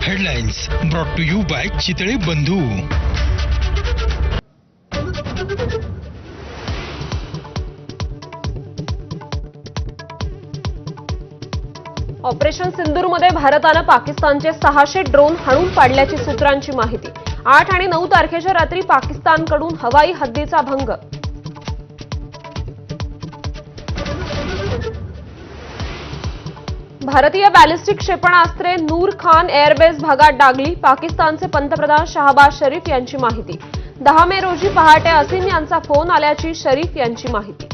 Headlines brought to you by Chitale Bandhu. Operation सिंदूरमध्ये भारताने पाकिस्तानचे 600 drone हाणून पाडल्याची सूत्रांची माहिती। 8 आणि 9 तारखेच्या रात्री पाकिस्तानकडून हवाई हद्दीचा भंग। भारतीय बॅलिस्टिक क्षेपणास्त्रे नूर खान एअरबेस भागात डागली। पाकिस्तानचे पंतप्रधान शहबाज शरीफ यांची माहिती। 10 मे रोजी पहाटे असीम यांचा फोन आल्याची शरीफ यांची माहिती।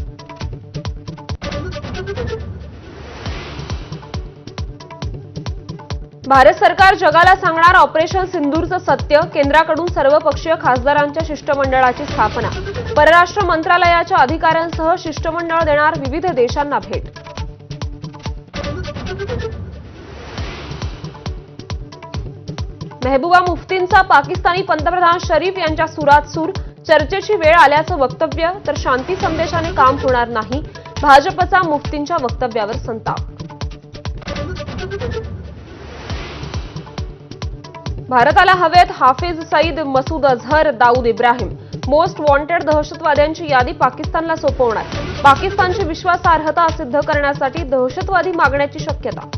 भारत सरकार जगाला सांगणार ऑपरेशन सिंदूरचं सत्य। केंद्राकडून सर्वपक्षीय खासदारांच्या शिष्टमंडळाची स्थापना। परराष्ट्र मंत्रालयाच्या अधिकाऱ्यांसह शिष्टमंडळ देणार विविध देशांना भेट। महबूबा मुफ्तींचा पाकिस्तानी पंतप्रधान शरीफ यांच्या सुरात सूर। चर्चेची वेळ आल्याचं वक्तव्य, तर शांती संदेशाने काम होणार नाही। भाजपचा मुफ्तींच्या वक्तव्यावर संताप। भारताला हवेत हाफिज सईद, मसूद अझहर, दाऊद इब्राहिम। मोस्ट वॉन्टेड दहशतवाद्यांची यादी पाकिस्तानला सोपवणार। पाकिस्तानची विश्वासार्हता सिद्ध करण्यासाठी दहशतवादी मागण्याची शक्यता।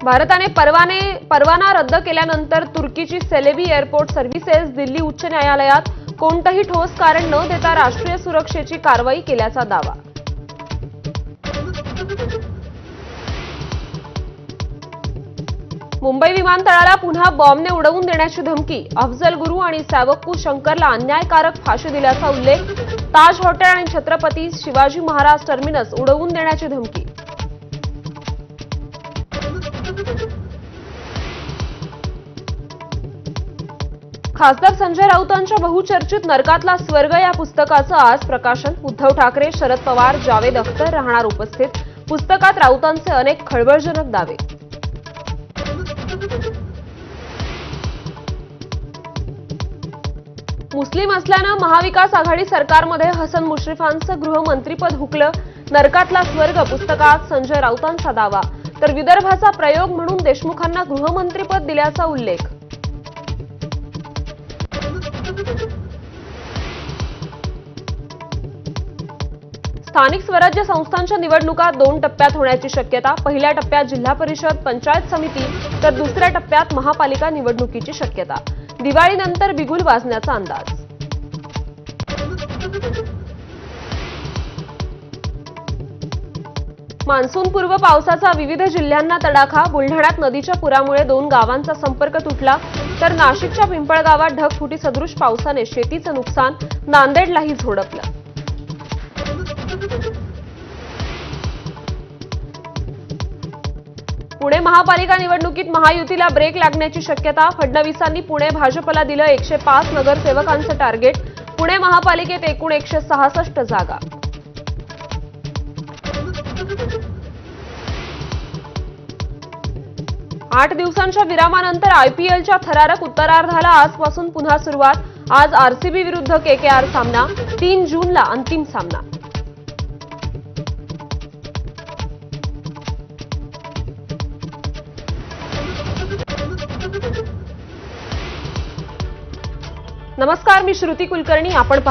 भारताने परवाना रद्द केल्यानंतर तुर्कीची सेलेबी एअरपोर्ट सर्व्हिसेस दिल्ली उच्च न्यायालयात कोणतंही ठोस कारण न देता राष्ट्रीय सुरक्षेची कारवाई केल्याचा दावा। मुंबई विमानतळाला पुन्हा बॉम्बने उडवून देण्याची धमकी। अफजल गुरु आणि सॅवक्कू शंकरला अन्यायकारक फाशी दिल्याचा उल्लेख। ताज हॉटेल आणि छत्रपती शिवाजी महाराज टर्मिनस उडवून देण्याची धमकी। खासदार संजय राऊतांच्या बहुचर्चित नरकातला स्वर्ग या पुस्तकाचं आज प्रकाशन। उद्धव ठाकरे, शरद पवार, जावेद अख्तर राहणार उपस्थित। पुस्तकात राऊतांचे अनेक खळबळजनक दावे। मुस्लिम असल्यानं महाविकास आघाडी सरकारमध्ये हसन मुश्रीफांचं गृहमंत्रीपद हुकलं। नरकातला स्वर्ग पुस्तकात संजय राऊतांचा दावा, तर विदर्भाचा प्रयोग म्हणून देशमुखांना गृहमंत्रीपद दिल्याचा उल्लेख। स्थानिक स्वराज्य संस्थांच्या निवडणुका 2 टप्प्यात होण्याची शक्यता। पहिल्या टप्प्यात जिल्हा परिषद, पंचायत समिती, तर दुसऱ्या टप्प्यात महापालिका निवडणुकीची शक्यता। दिवाळीनंतर बिगुल वाजण्याचा अंदाज। मान्सूनपूर्व पावसाचा विविध जिल्ह्यांना तडाखा। बुलढाण्यात नदीच्या पुरामुळे 2 गावांचा संपर्क तुटला, तर नाशिकच्या पिंपळगावात ढगफुटी सदृश पावसाने शेतीचं नुकसान। नांदेडलाही झोडपलं। पुणे महापालिका निवडणुकीत महायुतीला ब्रेक लागण्याची शक्यता। फडणवीसांनी पुणे भाजपला दिलं 105 नगरसेवकांचं टार्गेट। पुणे महापालिकेत एकूण 166 जागा। आठ दिवसांच्या विरामानंतर आयपीएलच्या थरारक उत्तरार्धाला आजपासून पुन्हा सुरुवात। आज आरसीबी विरुद्ध केकेआर सामना। 3 जूनला अंतिम सामना। नमस्कार, मी श्रुती कुलकर्णी। आपण पाहता